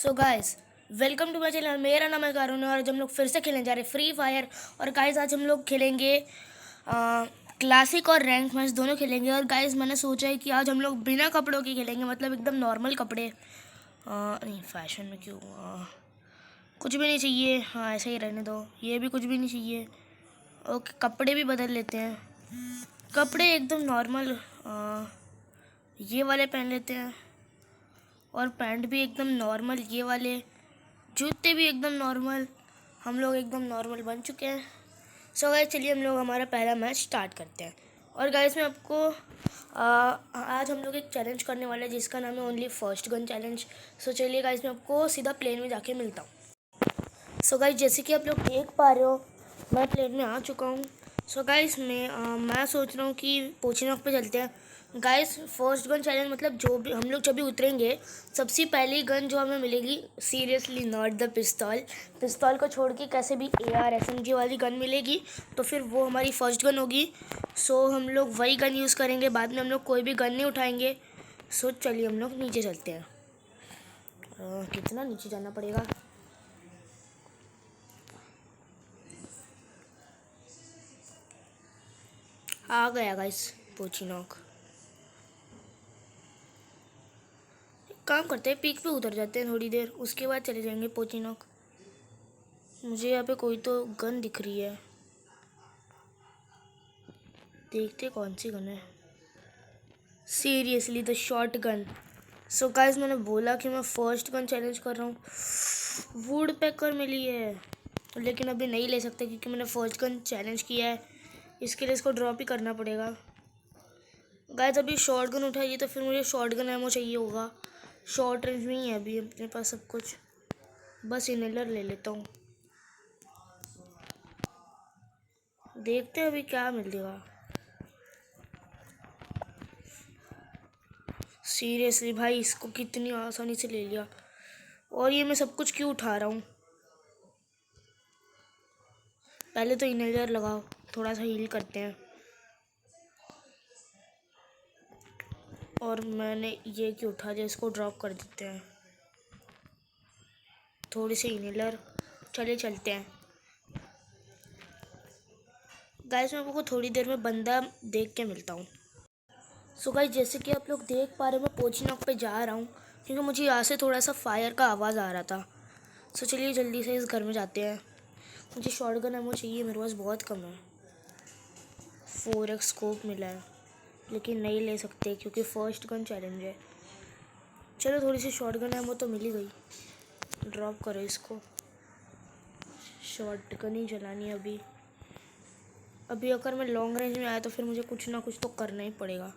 So guys, welcome to my channel. मेरा नाम है कारुण और आज हम लोग फिर से खेलने जा रहे हैं फ्री फायर। और गाइस आज हम लोग खेलेंगे क्लासिक और रैंक मैच दोनों खेलेंगे। और गाइस मैंने सोचा है कि आज हम लोग बिना कपड़ों के खेलेंगे, मतलब एकदम नॉर्मल कपड़े। नहीं, फैशन में क्यों, कुछ भी नहीं चाहिए। हाँ, ऐसे ही रहने दो, ये भी कुछ भी नहीं चाहिए। ओके, कपड़े भी बदल लेते हैं। कपड़े एकदम नॉर्मल ये वाले पहन लेते हैं, और पैंट भी एकदम नॉर्मल ये वाले, जूते भी एकदम नॉर्मल। हम लोग एकदम नॉर्मल बन चुके हैं। सो गाइस, चलिए हम लोग हमारा पहला मैच स्टार्ट करते हैं। और गाइस मैं आपको आज हम लोग एक चैलेंज करने वाले हैं जिसका नाम है ओनली फर्स्ट गन चैलेंज। सो चलिए गाइस, मैं आपको सीधा प्लेन में जाके मिलता हूँ। सो गाइस, जैसे कि आप लोग देख पा रहे हो, मैं प्लेन में आ चुका हूँ। सो गाइस मैं सोच रहा हूँ कि पोचिनॉक पे चलते हैं। गाइस फर्स्ट गन चैलेंज मतलब जो भी हम लोग जब भी उतरेंगे, सबसे पहली गन जो हमें मिलेगी, सीरियसली नॉट द पिस्तौल को छोड़ के कैसे भी AR SMG वाली गन मिलेगी, तो फिर वो हमारी फर्स्ट गन होगी। सो हम लोग वही गन यूज़ करेंगे, बाद में हम लोग कोई भी गन नहीं उठाएंगे। सो चलिए हम लोग नीचे चलते हैं। कितना नीचे जाना पड़ेगा? आ गया गाइस पोचिनॉक। काम करते हैं, पीक पे उतर जाते हैं थोड़ी देर, उसके बाद चले जाएंगे पोचिनॉक। मुझे यहाँ पे कोई तो गन दिख रही है, देखते कौन सी गन है। Seriously the short gun. So guys, मैंने बोला कि मैं फर्स्ट गन चैलेंज कर रहा हूँ। वुड पैकर मिली है, लेकिन अभी नहीं ले सकते क्योंकि मैंने फर्स्ट गन चैलेंज किया है। इसके लिए इसको ड्रॉप ही करना पड़ेगा। गाइस अभी शॉर्ट गन उठाइए तो फिर मुझे शॉर्ट गन एमो चाहिए होगा। शॉर्ट रेंज में ही है अभी अपने पास सब कुछ। बस इनहेलर ले लेता हूँ, देखते हैं अभी क्या मिलेगा। सीरियसली भाई, इसको कितनी आसानी से ले लिया। और ये मैं सब कुछ क्यों उठा रहा हूँ? पहले तो इनहेलर लगाओ, थोड़ा सा हील करते हैं। और मैंने ये क्यों उठा दिया, इसको ड्रॉप कर देते हैं। थोड़ी सी इनहेलर, चले चलते हैं। गाइस मैं आपको थोड़ी देर में बंदा देख के मिलता हूँ। सो गाइस, जैसे कि आप लोग देख पा रहे हो, मैं पोचिनॉक पे जा रहा हूँ क्योंकि मुझे यहाँ से थोड़ा सा फायर का आवाज़ आ रहा था। सो चलिए जल्दी से इस घर में जाते हैं। मुझे शॉटगन एमो चाहिए, मेरे पास बहुत कम है। 4x स्कोप मिला है, लेकिन नहीं ले सकते क्योंकि फर्स्ट गन चैलेंज है। चलो थोड़ी सी शॉटगन एमो तो मिल ही गई, ड्रॉप करो इसको। शॉटगन ही चलानी है अभी। अभी अगर मैं लॉन्ग रेंज में आया तो फिर मुझे कुछ ना कुछ तो करना ही पड़ेगा।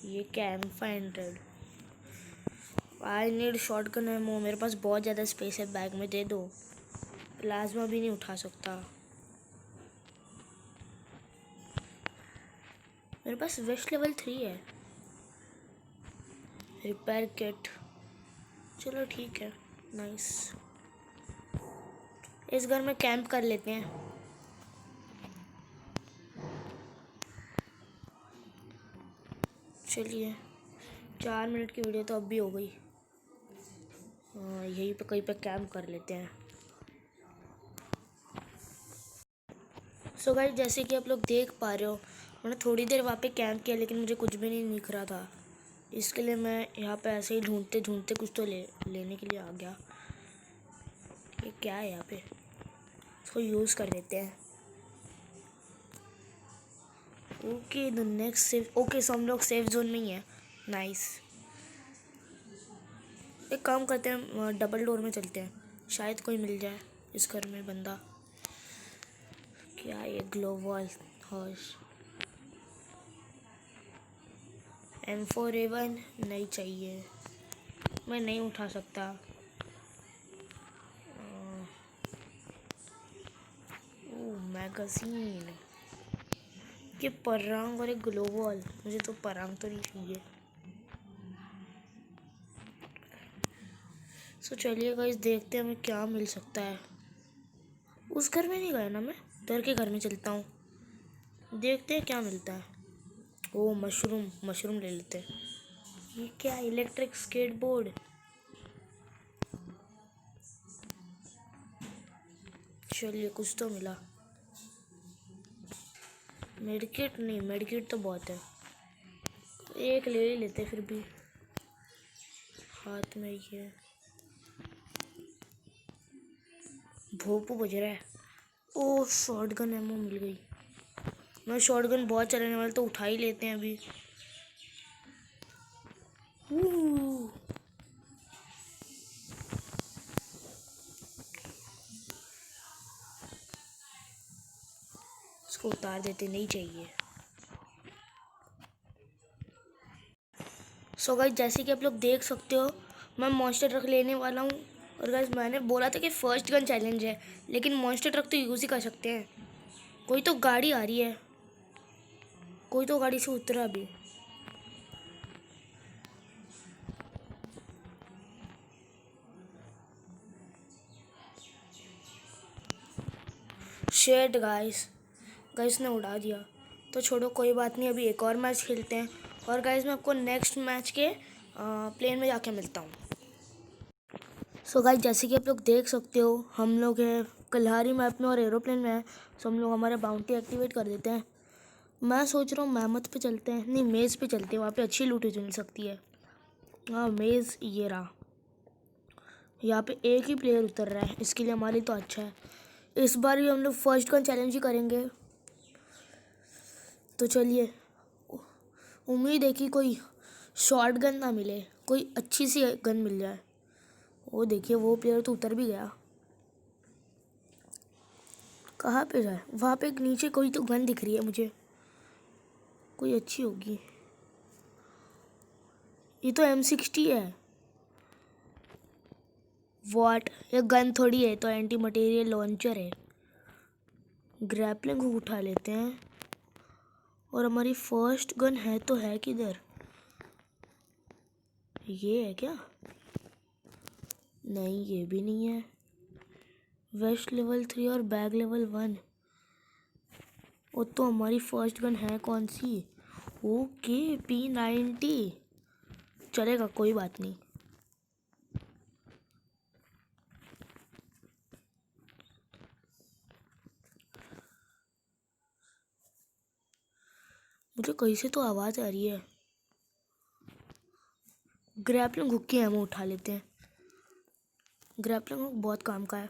ये क्या है? M500। I need shotgun ammo. मेरे पास बहुत ज़्यादा स्पेस है बैग में, दे दो। प्लाज्मा भी नहीं उठा सकता। मेरे पास वेस्ट लेवल 3 है। रिपेयर किट, चलो ठीक है, नाइस। इस घर में कैंप कर लेते हैं। चलिए 4 मिनट की वीडियो तो अब भी हो गई। यहीं पे कहीं पे कैंप कर लेते हैं। सो गाइस, जैसे कि आप लोग देख पा रहे हो, मैंने थोड़ी देर वहाँ पे कैंप किया लेकिन मुझे कुछ भी नहीं दिख रहा था। इसके लिए मैं यहाँ पे ऐसे ही ढूंढते ढूंढते कुछ तो लेने के लिए आ गया। ये क्या है यहाँ पे? इसको यूज़ कर लेते हैं। Okay the next safe. Okay so हम लोग सेफ जोन में ही है, नाइस। एक काम करते हैं, डबल डोर में चलते हैं, शायद कोई मिल जाए इस घर में बंदा। क्या ये ग्लोबल हॉर्स? M4A1 नहीं चाहिए, मैं नहीं उठा सकता। मैगजीन, ये परांग और एक ग्लोबल। मुझे तो परांग तो नहीं चाहिए। सो चलिए गाइस, देखते हैं हमें क्या मिल सकता है। उस घर में नहीं गया ना मैं, इधर के घर में चलता हूँ, देखते हैं क्या मिलता है। ओ मशरूम, मशरूम ले लेते हैं। ये क्या? Electric skateboard. चलिए कुछ तो मिला। मेडिकेट नहीं, मेडिकेट तो बहुत है, एक ले ही लेते फिर भी। हाथ में ये भोपू बज रहा है। ओ शॉर्ट गन एमो मिल गई। मैं शॉर्ट गन बहुत चलाने वाले, तो उठा ही लेते हैं अभी। इसको उतार देते, नहीं चाहिए। सो गाइस जैसे कि आप लोग देख सकते हो, मैं मॉन्स्टर ट्रक लेने वाला हूँ। और गाइस मैंने बोला था कि फर्स्ट गन चैलेंज है, लेकिन मॉन्स्टर ट्रक तो यूज़ ही कर सकते हैं। कोई तो गाड़ी आ रही है, कोई तो गाड़ी से उतरा भी। शेड गाइस, गाइस ने उड़ा दिया। तो छोड़ो कोई बात नहीं, अभी एक और मैच खेलते हैं। और गाइस मैं आपको नेक्स्ट मैच के प्लेन में जाके मिलता हूँ। सो गाइस जैसे कि आप लोग देख सकते हो, हम लोग हैं कल्हारी मैप में और एरोप्लेन में है। सो हम लोग हमारा बाउंटी एक्टिवेट कर देते हैं। मैं सोच रहा हूँ मैमथ पे चलते हैं, नहीं मेज़ पे चलते हैं, वहाँ पे अच्छी लूट मिल सकती है। हाँ मेज़ ये रहा। यहाँ पे एक ही प्लेयर उतर रहा है, इसके लिए हमारे लिए तो अच्छा है। इस बार भी हम लोग फर्स्ट गन चैलेंज ही करेंगे। तो चलिए, उम्मीद है कि कोई शॉर्ट गन ना मिले, कोई अच्छी सी गन मिल जाए। वो देखिए वो प्लेयर तो उतर भी गया। कहाँ पे जाए? वहाँ पे एक नीचे कोई तो गन दिख रही है मुझे, कोई अच्छी होगी। ये तो M60 है। वॉट, ये गन थोड़ी है, तो एंटी मटेरियल लॉन्चर है। ग्रैपलिंग हुक उठा लेते हैं। और हमारी फर्स्ट गन है तो है किधर? ये है क्या? नहीं ये भी नहीं है। वेस्ट लेवल 3 और बैग लेवल 1। वो तो हमारी फर्स्ट गन है कौन सी? ओके P90 चलेगा, कोई बात नहीं। मुझे कहीं से तो आवाज़ आ रही है। ग्रैपलिंग हुक की एमो उठा लेते हैं, ग्रैपलिंग हुक बहुत काम का है।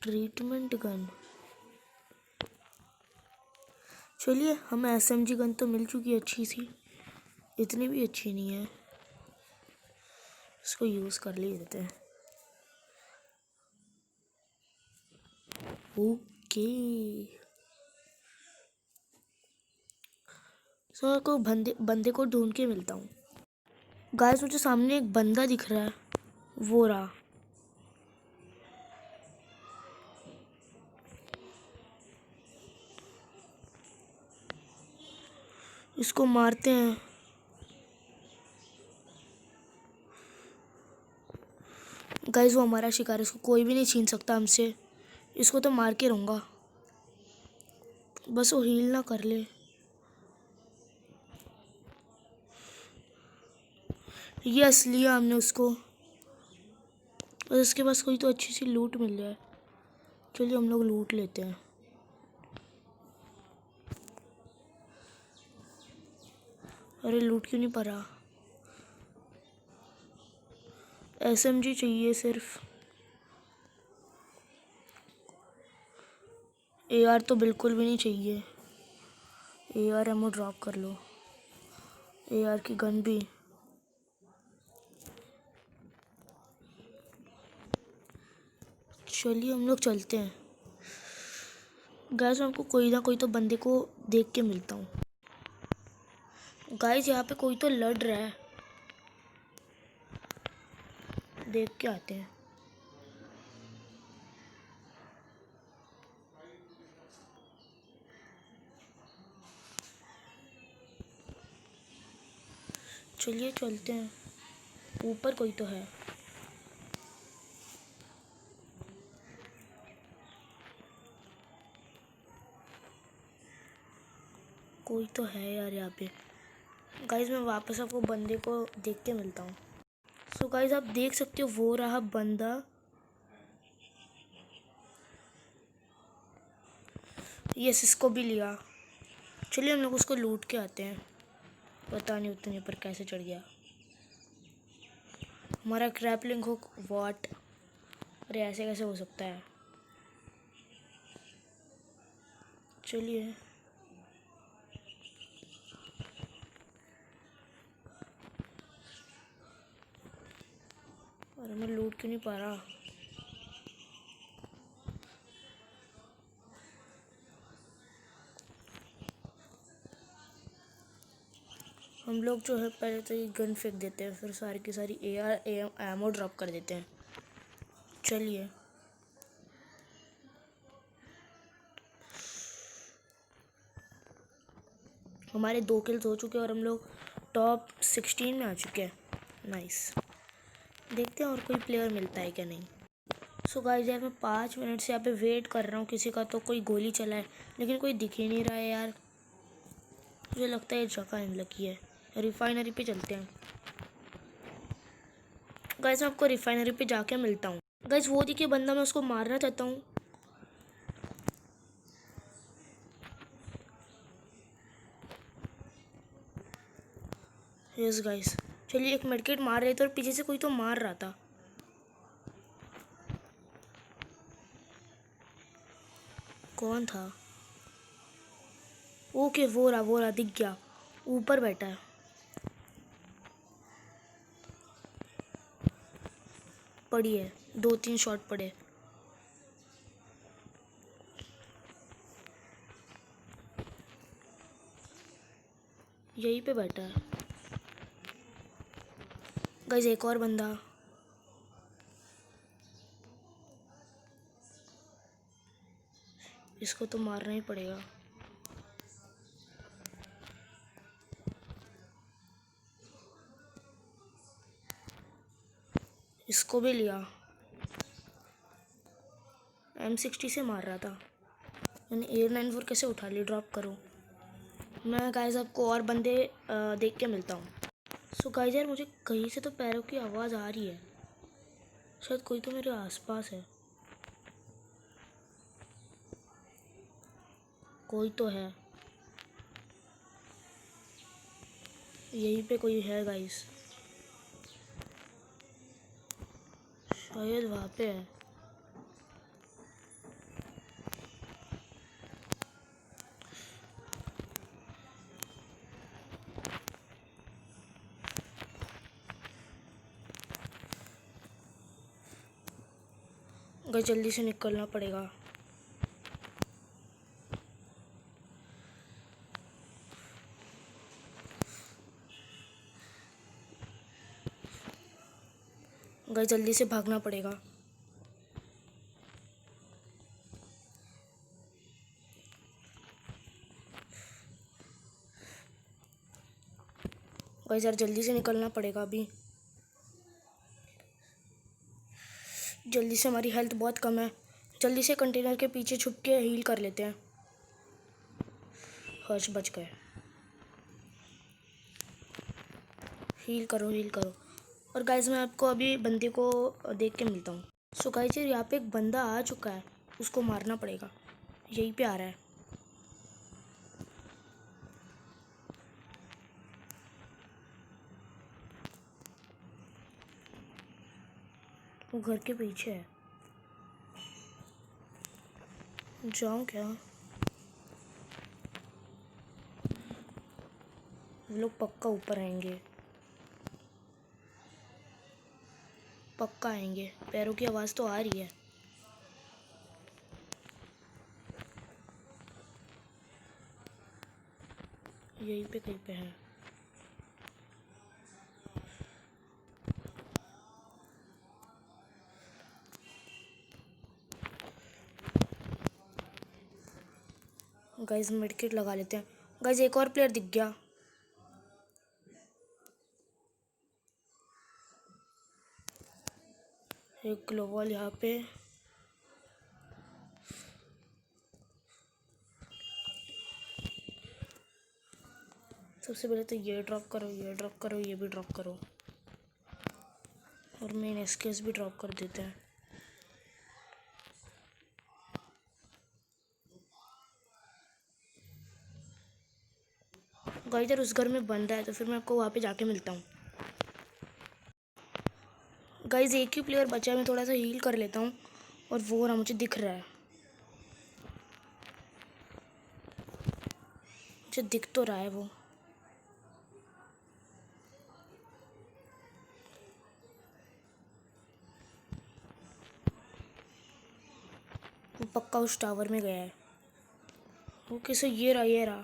ट्रीटमेंट गन, चलिए हमें SMG गन तो मिल चुकी है अच्छी सी, इतनी भी अच्छी नहीं है, इसको यूज़ कर लेते हैं। ओके सो को बंदे को ढूंढ के मिलता हूँ। गाइस मुझे सामने एक बंदा दिख रहा है, वो रहा। इसको मारते हैं। गाइस वो हमारा शिकार है, इसको कोई भी नहीं छीन सकता हमसे। इसको तो मार के रहूँगा, बस वो हील ना कर ले। यस लिया हमने उसको, और इसके पास कोई तो अच्छी सी लूट मिल जाए। चलिए हम लोग लूट लेते हैं। अरे लूट क्यों नहीं पा रहा? SMG चाहिए सिर्फ, AR तो बिल्कुल भी नहीं चाहिए। AR एमो ड्रॉप कर लो, AR की गन भी। चलिए हम लोग चलते हैं। गाइस हमको कोई ना कोई तो बंदे को देख के मिलता हूँ। गाइस यहाँ पे कोई तो लड़ रहा है, देख के आते हैं। चलिए चलते हैं, ऊपर कोई तो है। कोई तो है यार यहाँ पे। गाइस मैं वापस आपको बंदे को देख के मिलता हूँ। सो गाइस आप देख सकते हो वो रहा बंदा। यस, इसको भी लिया। चलिए हम लोग उसको लूट के आते हैं। पता नहीं उतने पर कैसे चढ़ गया हमारा क्रैपलिंग हुक। व्हाट? अरे ऐसे कैसे हो सकता है? चलिए अरे मैं लूट क्यों नहीं पा रहा? हम लोग जो है पहले तो ये गन फेंक देते हैं, फिर सारी की सारी AR एमो ड्रॉप कर देते हैं। चलिए हमारे 2 किल्स हो चुके हैं और हम लोग टॉप 16 में आ चुके हैं। नाइस। देखते हैं और कोई प्लेयर मिलता है क्या नहीं। सो गाइस यार मैं 5 मिनट से यहाँ पे वेट कर रहा हूँ किसी का, तो कोई गोली चलाए, लेकिन कोई दिख ही नहीं रहा है यार। मुझे लगता है ये जगह अनलकी है। रिफाइनरी पे चलते हैं। गाइस मैं आपको रिफाइनरी पे जाके मिलता हूँ। गाइस वो देखिए बंदा, मैं उसको मारना चाहता हूँ। यस गाइस, चलिए एक मेडकिट मार रहे थे और पीछे से कोई तो मार रहा था। कौन था? ओके वो रहा दिख गया, ऊपर बैठा है। पड़ी है, 2-3 शॉट पड़े। यहीं पे बैठा है। गाइस एक और बंदा। इसको तो मारना ही पड़ेगा। इसको भी लिया। M60 से मार रहा था। मैंने AR-94 कैसे उठा ली? ड्रॉप करो। मैं गाइस आपको और बंदे देख के मिलता हूँ। सो गाइस यार मुझे कहीं से तो पैरों की आवाज़ आ रही है। शायद कोई तो मेरे आसपास है। कोई तो है, यहीं पे कोई है गाइस। शायद वहाँ पे है। गाइस जल्दी से निकलना पड़ेगा। गाइस जल्दी से भागना पड़ेगा। गाइस यार जल्दी से निकलना पड़ेगा अभी। जल्दी से, हमारी हेल्थ बहुत कम है। जल्दी से कंटेनर के पीछे छुप के हील कर लेते हैं। हर्ष बच गए। हील करो हील करो। और गाइस मैं आपको अभी बंदे को देख के मिलता हूँ। सो गाइस यार यहाँ पे एक बंदा आ चुका है, उसको मारना पड़ेगा। यहीं पे आ रहा है। वो घर के पीछे है। जाऊँ क्या? वो लोग पक्का ऊपर आएंगे, पक्का आएंगे। पैरों की आवाज़ तो आ रही है। यहीं पे कहीं पे है। गाइस मेडकिट लगा लेते हैं। गाइस एक और प्लेयर दिख गया। एक ग्लोबल यहाँ पे। सबसे पहले तो ये ड्रॉप करो, ये ड्रॉप करो, ये भी ड्रॉप करो, और मेन एसकेस भी ड्रॉप कर देते हैं। गाइस यार उस घर में बंद है, तो फिर मैं आपको वहाँ पे जाके मिलता हूँ। गाइस एक ही प्लेयर बचा है, मैं थोड़ा सा हील कर लेता हूँ, और वो ना मुझे दिख रहा है, मुझे दिख तो रहा है वो। पक्का उस टावर में गया है। ओके सो ये रहा, ये रहा।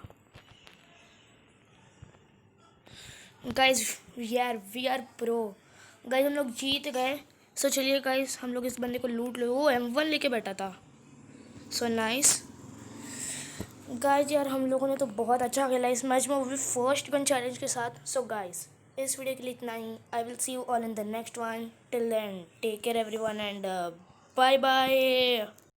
गाइस यार वी आर प्रो। गाइस हम लोग जीत गए। सो चलिए गाइस हम लोग इस बंदे को लूट लो। वो M1 लेके बैठा था। सो नाइस गाइस यार हम लोगों ने तो बहुत अच्छा खेला इस मैच में, वो भी फर्स्ट गन चैलेंज के साथ। सो गाइस इस वीडियो के लिए इतना ही। I will see you all in the next one. Till then take care everyone and bye bye.